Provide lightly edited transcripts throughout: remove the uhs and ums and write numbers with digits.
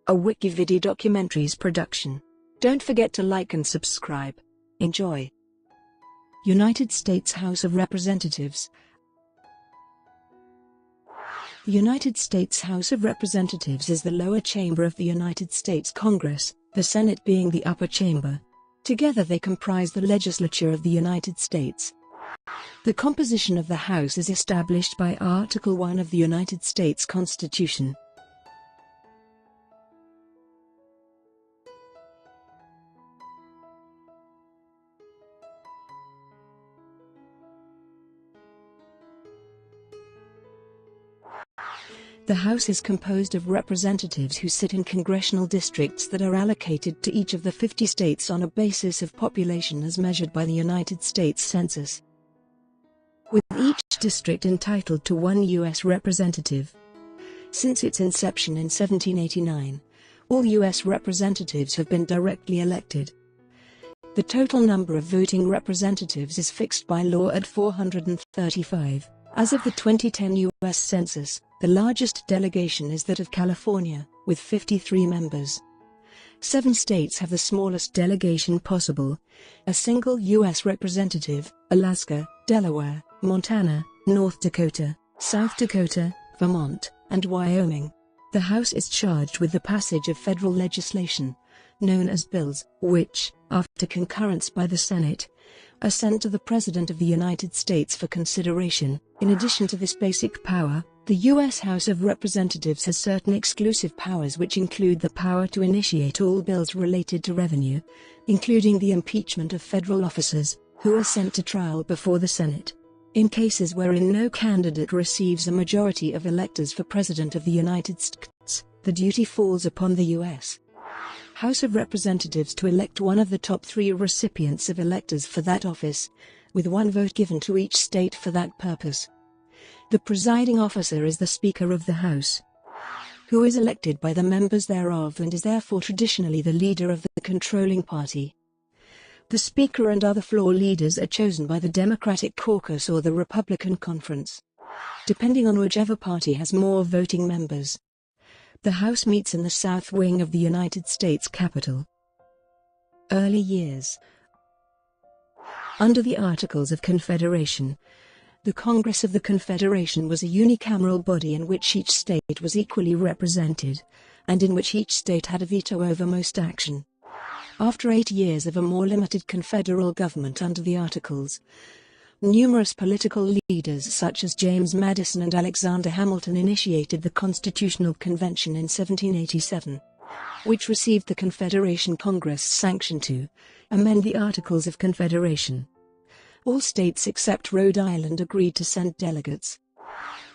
a WikiVidi documentaries production. Don't forget to like and subscribe. Enjoy. United States House of Representatives. The United States House of Representatives is the lower chamber of the United States Congress, the Senate being the upper chamber. Together they comprise the legislature of the United States. The composition of the House is established by Article 1 of the United States Constitution. The House is composed of representatives who sit in congressional districts that are allocated to each of the 50 states on a basis of population as measured by the United States Census, with each district entitled to one U.S. representative. Since its inception in 1789, all U.S. representatives have been directly elected. The total number of voting representatives is fixed by law at 435. As of the 2010 U.S. Census, the largest delegation is that of California, with 53 members. 7 states have the smallest delegation possible: a single U.S. representative, Alaska, Delaware, Montana, North Dakota, South Dakota, Vermont, and Wyoming. The House is charged with the passage of federal legislation, known as bills, which, after concurrence by the Senate, are sent to the President of the United States for consideration. In addition to this basic power, the U.S. House of Representatives has certain exclusive powers which include the power to initiate all bills related to revenue, including the impeachment of federal officers, who are sent to trial before the Senate. In cases wherein no candidate receives a majority of electors for President of the United States, the duty falls upon the U.S. House of Representatives to elect one of the top 3 recipients of electors for that office, with 1 vote given to each state for that purpose. The presiding officer is the Speaker of the House, who is elected by the members thereof and is therefore traditionally the leader of the controlling party. The Speaker and other floor leaders are chosen by the Democratic caucus or the Republican conference, depending on whichever party has more voting members. The House meets in the South Wing of the United States Capitol. Early years. Under the Articles of Confederation, the Congress of the Confederation was a unicameral body in which each state was equally represented, and in which each state had a veto over most action. After 8 years of a more limited confederal government under the Articles, numerous political leaders such as James Madison and Alexander Hamilton initiated the Constitutional Convention in 1787, which received the Confederation Congress sanction to amend the Articles of Confederation. All states except Rhode Island agreed to send delegates.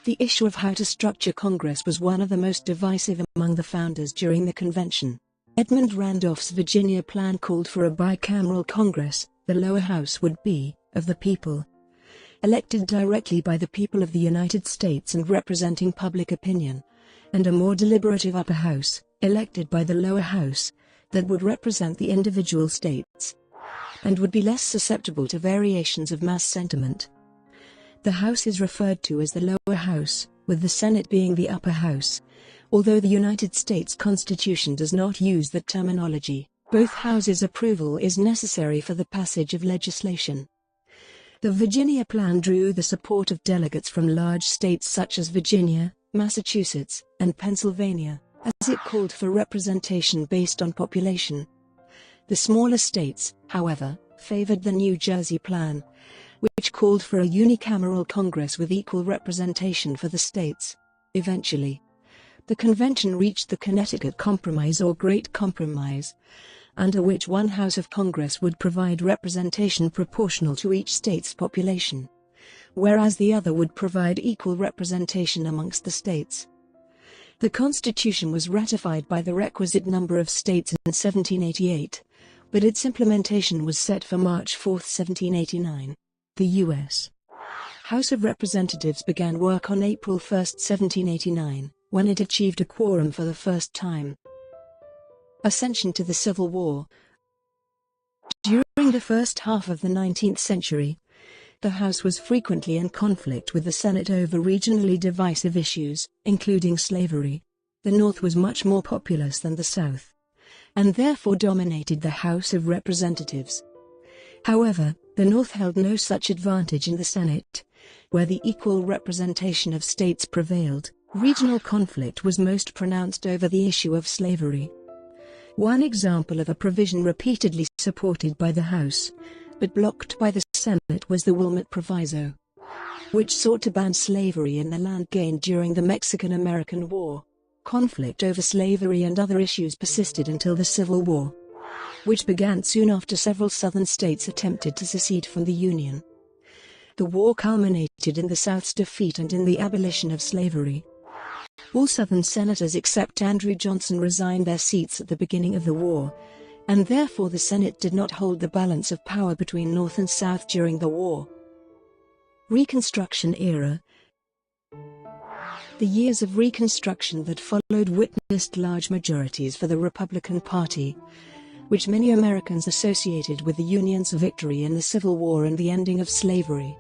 The issue of how to structure Congress was one of the most divisive among the founders during the convention. Edmund Randolph's Virginia plan called for a bicameral Congress. The lower house would be, of the people, elected directly by the people of the United States and representing public opinion, and a more deliberative upper house, elected by the lower house, that would represent the individual states, and would be less susceptible to variations of mass sentiment. The House is referred to as the lower house, with the Senate being the upper house, although the United States Constitution does not use that terminology. Both houses' approval is necessary for the passage of legislation. The Virginia Plan drew the support of delegates from large states such as Virginia, Massachusetts, and Pennsylvania, as it called for representation based on population. The smaller states, however, favored the New Jersey Plan, which called for a unicameral Congress with equal representation for the states. Eventually, the convention reached the Connecticut Compromise or Great Compromise, under which one house of Congress would provide representation proportional to each state's population, whereas the other would provide equal representation amongst the states. The Constitution was ratified by the requisite number of states in 1788, but its implementation was set for March 4, 1789. The U.S. House of Representatives began work on April 1, 1789, when it achieved a quorum for the first time. Ascension to the Civil War. During the first half of the 19th century, the House was frequently in conflict with the Senate over regionally divisive issues, including slavery. The North was much more populous than the South, and therefore dominated the House of Representatives. However, the North held no such advantage in the Senate, where the equal representation of states prevailed. Regional conflict was most pronounced over the issue of slavery. One example of a provision repeatedly supported by the House, but blocked by the Senate, was the Wilmot Proviso, which sought to ban slavery in the land gained during the Mexican-American War. Conflict over slavery and other issues persisted until the Civil War, which began soon after several Southern states attempted to secede from the Union. The war culminated in the South's defeat and in the abolition of slavery. All Southern senators except Andrew Johnson resigned their seats at the beginning of the war, and therefore the Senate did not hold the balance of power between North and South during the war. Reconstruction Era. The years of Reconstruction that followed witnessed large majorities for the Republican Party, which many Americans associated with the Union's victory in the Civil War and the ending of slavery.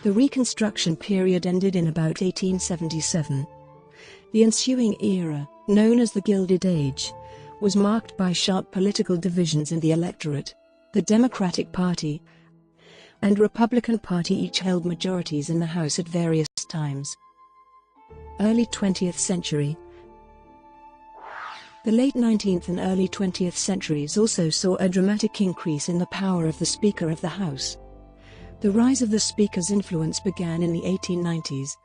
The Reconstruction period ended in about 1877. The ensuing era, known as the Gilded Age, was marked by sharp political divisions in the electorate. The Democratic Party and Republican Party each held majorities in the House at various times. Early 20th century. The late 19th and early 20th centuries also saw a dramatic increase in the power of the Speaker of the House. The rise of the Speaker's influence began in the 1890s,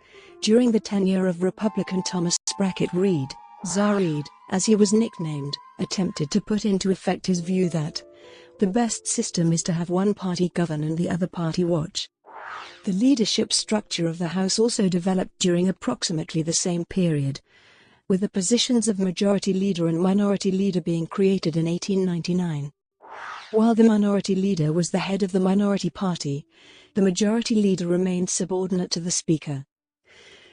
during the tenure of Republican Thomas Brackett Reed. Czar Reed, as he was nicknamed, attempted to put into effect his view that the best system is to have one party govern and the other party watch. The leadership structure of the House also developed during approximately the same period, with the positions of Majority Leader and Minority Leader being created in 1899. While the Minority Leader was the head of the Minority Party, the Majority Leader remained subordinate to the Speaker.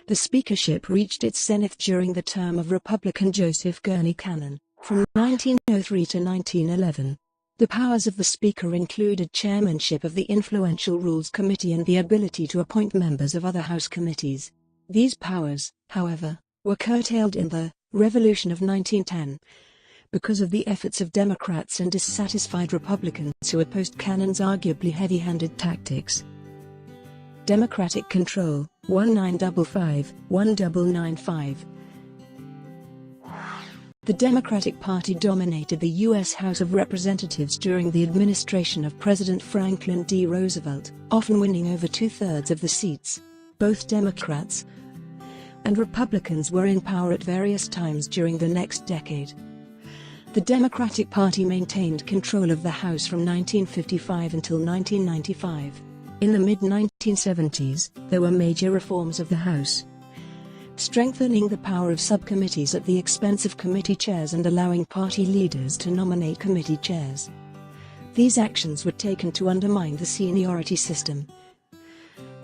The speakership reached its zenith during the term of Republican Joseph Gurney Cannon, from 1903 to 1911. The powers of the Speaker included chairmanship of the influential Rules Committee and the ability to appoint members of other House committees. These powers, however, were curtailed in the Revolution of 1910, because of the efforts of Democrats and dissatisfied Republicans who opposed Cannon's arguably heavy-handed tactics. Democratic control, 1955-1995. The Democratic Party dominated the U.S. House of Representatives during the administration of President Franklin D. Roosevelt, often winning over two-thirds of the seats. Both Democrats and Republicans were in power at various times during the next decade. The Democratic Party maintained control of the House from 1955 until 1995. In the mid-1970s, there were major reforms of the House, strengthening the power of subcommittees at the expense of committee chairs and allowing party leaders to nominate committee chairs. These actions were taken to undermine the seniority system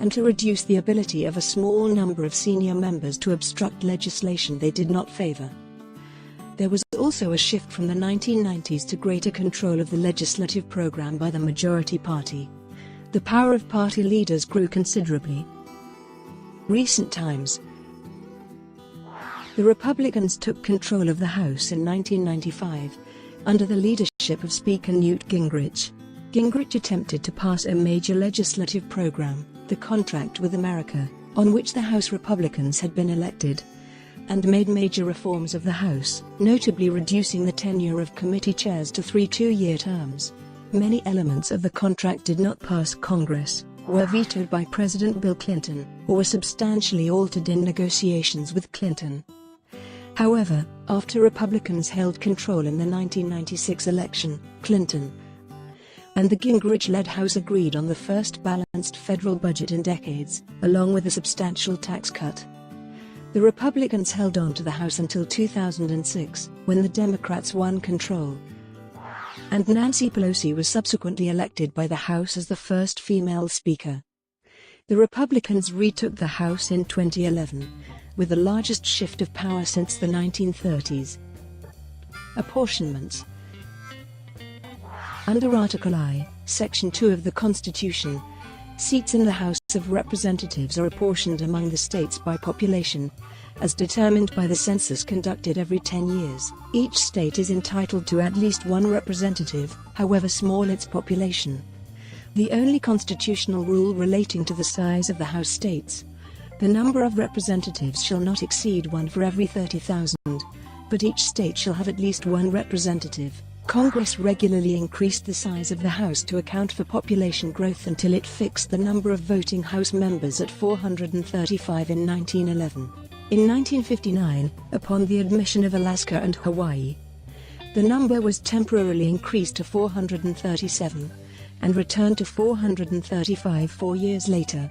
and to reduce the ability of a small number of senior members to obstruct legislation they did not favor. There was also a shift from the 1990s to greater control of the legislative program by the majority party. The power of party leaders grew considerably. Recent times. The Republicans took control of the House in 1995, under the leadership of Speaker Newt Gingrich. Gingrich attempted to pass a major legislative program, the Contract with America, on which the House Republicans had been elected, and made major reforms of the House, notably reducing the tenure of committee chairs to 3 two-year terms. Many elements of the contract did not pass Congress, were vetoed by President Bill Clinton, or were substantially altered in negotiations with Clinton. However, after Republicans held control in the 1996 election, Clinton and the Gingrich-led House agreed on the first balanced federal budget in decades, along with a substantial tax cut. The Republicans held on to the House until 2006, when the Democrats won control, and Nancy Pelosi was subsequently elected by the House as the first female Speaker. The Republicans retook the House in 2011, with the largest shift of power since the 1930s. Apportionments. Under Article I, Section 2 of the Constitution, seats in the House of Representatives are apportioned among the states by population, As determined by the census conducted every 10 years, each state is entitled to at least one representative, however small its population. The only constitutional rule relating to the size of the House states, the number of representatives shall not exceed one for every 30,000, but each state shall have at least one representative. Congress regularly increased the size of the House to account for population growth until it fixed the number of voting House members at 435 in 1911. In 1959, upon the admission of Alaska and Hawaii, the number was temporarily increased to 437, and returned to 435 4 years later,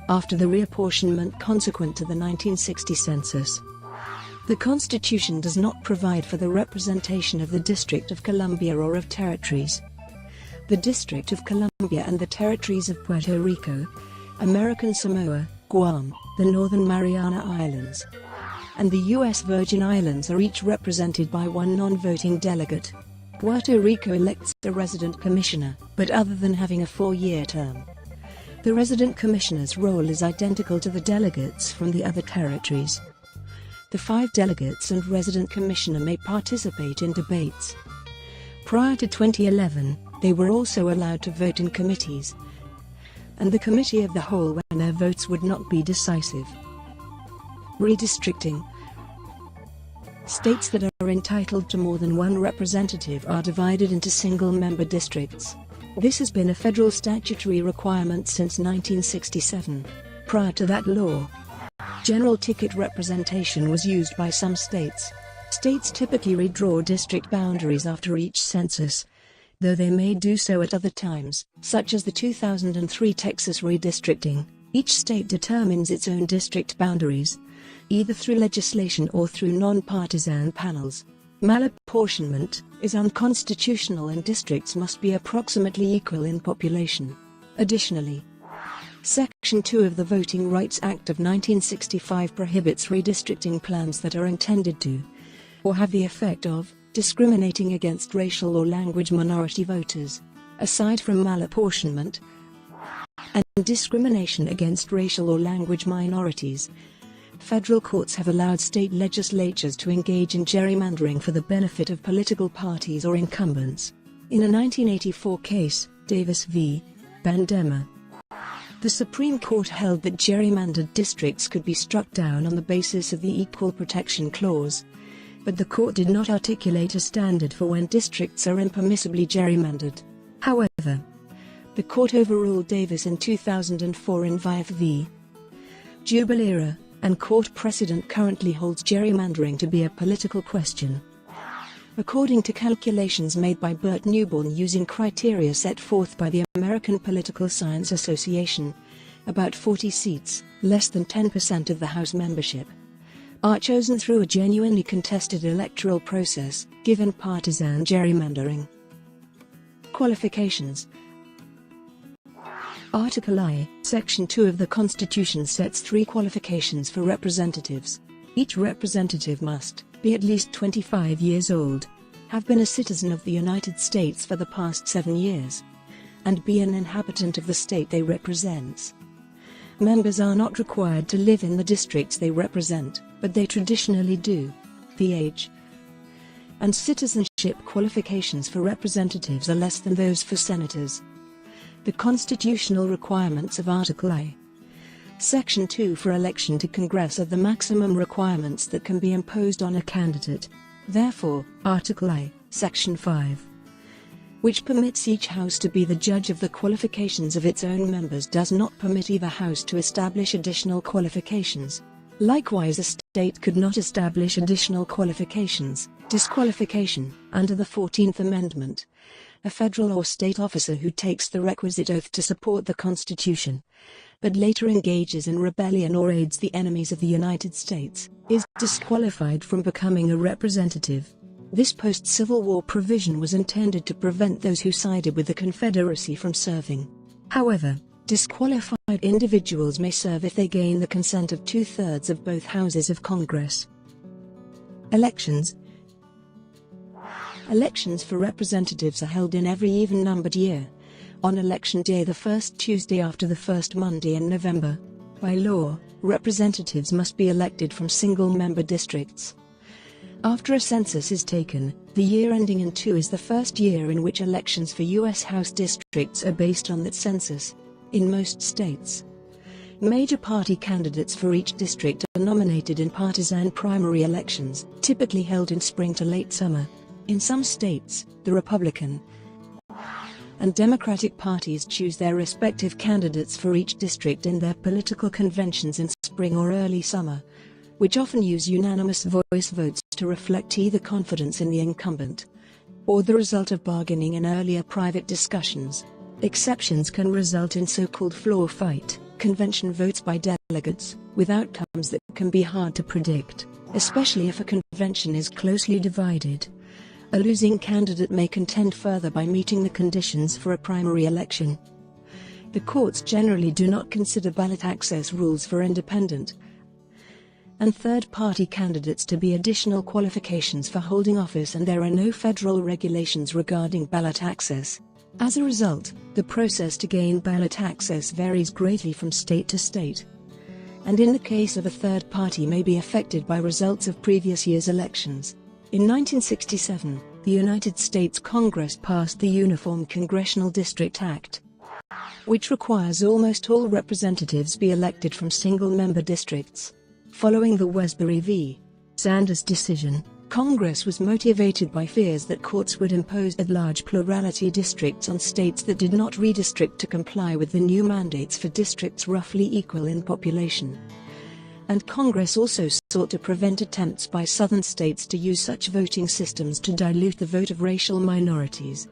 after the reapportionment consequent to the 1960 census. The Constitution does not provide for the representation of the District of Columbia or of territories. The District of Columbia and the territories of Puerto Rico, American Samoa, Guam, the Northern Mariana Islands, and the U.S. Virgin Islands are each represented by one non-voting delegate. Puerto Rico elects a resident commissioner, but other than having a 4-year term. The resident commissioner's role is identical to the delegates from the other territories. The 5 delegates and resident commissioner may participate in debates. Prior to 2011, they were also allowed to vote in committees, and the Committee of the Whole when their votes would not be decisive. Redistricting. States that are entitled to more than one representative are divided into single-member districts. This has been a federal statutory requirement since 1967. Prior to that law, general ticket representation was used by some states. States typically redraw district boundaries after each census, though they may do so at other times, such as the 2003 Texas redistricting. Each state determines its own district boundaries, either through legislation or through non-partisan panels. Malapportionment is unconstitutional and districts must be approximately equal in population. Additionally, Section 2 of the Voting Rights Act of 1965 prohibits redistricting plans that are intended to, or have the effect of, discriminating against racial or language minority voters. Aside from malapportionment and discrimination against racial or language minorities, federal courts have allowed state legislatures to engage in gerrymandering for the benefit of political parties or incumbents. In a 1984 case, Davis v. Bandema, the Supreme Court held that gerrymandered districts could be struck down on the basis of the Equal Protection Clause, but the court did not articulate a standard for when districts are impermissibly gerrymandered. However, the court overruled Davis in 2004 in Wyeth v. Jubilera, and court precedent currently holds gerrymandering to be a political question. According to calculations made by Burt Newborn using criteria set forth by the American Political Science Association, about 40 seats, less than 10% of the House membership, are chosen through a genuinely contested electoral process, given partisan gerrymandering. Qualifications. Article I, Section 2 of the Constitution sets 3 qualifications for representatives. Each representative must be at least 25 years old, have been a citizen of the United States for the past 7 years, and be an inhabitant of the state they represent. Members are not required to live in the districts they represent, but they traditionally do. The age and citizenship qualifications for representatives are less than those for senators. The constitutional requirements of Article I, Section 2 for election to Congress are the maximum requirements that can be imposed on a candidate. Therefore, Article I, Section 5, which permits each House to be the judge of the qualifications of its own members, does not permit either House to establish additional qualifications. Likewise, a state could not establish additional qualifications. Disqualification. Under the 14th Amendment, a federal or state officer who takes the requisite oath to support the Constitution, but later engages in rebellion or aids the enemies of the United States, is disqualified from becoming a representative. This post-Civil War provision was intended to prevent those who sided with the Confederacy from serving. However, disqualified individuals may serve if they gain the consent of 2/3 of both houses of Congress. Elections. Elections for representatives are held in every even-numbered year, on Election Day, the first Tuesday after the first Monday in November. By law, representatives must be elected from single-member districts. After a census is taken, the year ending in 2 is the first year in which elections for U.S. House districts are based on that census. In most states, major party candidates for each district are nominated in partisan primary elections, typically held in spring to late summer. In some states, the Republican and Democratic parties choose their respective candidates for each district in their political conventions in spring or early summer, which often use unanimous voice votes to reflect either confidence in the incumbent or the result of bargaining in earlier private discussions. Exceptions can result in so-called floor fight convention votes by delegates, with outcomes that can be hard to predict, especially if a convention is closely divided. A losing candidate may contend further by meeting the conditions for a primary election. The courts generally do not consider ballot access rules for independent and third-party candidates to be additional qualifications for holding office, and there are no federal regulations regarding ballot access. As a result, the process to gain ballot access varies greatly from state to state, and in the case of a third party may be affected by results of previous year's elections. In 1967, the United States Congress passed the Uniform Congressional District Act, which requires almost all representatives be elected from single-member districts. Following the Wesbury v. Sanders decision, Congress was motivated by fears that courts would impose at-large plurality districts on states that did not redistrict to comply with the new mandates for districts roughly equal in population. And Congress also sought to prevent attempts by southern states to use such voting systems to dilute the vote of racial minorities.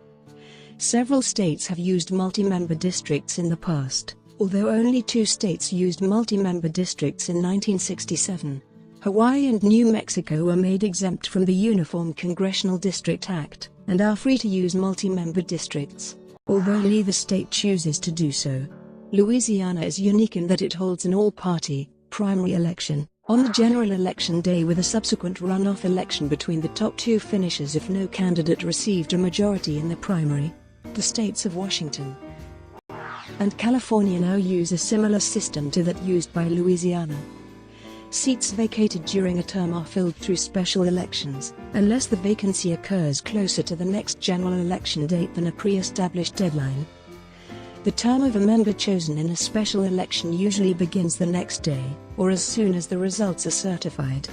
Several states have used multi-member districts in the past, although only 2 states used multi-member districts in 1967. Hawaii and New Mexico were made exempt from the Uniform Congressional District Act, and are free to use multi-member districts, although neither state chooses to do so. Louisiana is unique in that it holds an all-party primary election on the general election day, with a subsequent runoff election between the top 2 finishers if no candidate received a majority in the primary. The states of Washington and California now use a similar system to that used by Louisiana. Seats vacated during a term are filled through special elections, unless the vacancy occurs closer to the next general election date than a pre-established deadline. The term of a member chosen in a special election usually begins the next day, or as soon as the results are certified.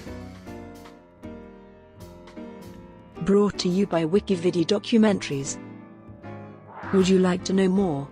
Brought to you by WikiVidi Documentaries. Would you like to know more?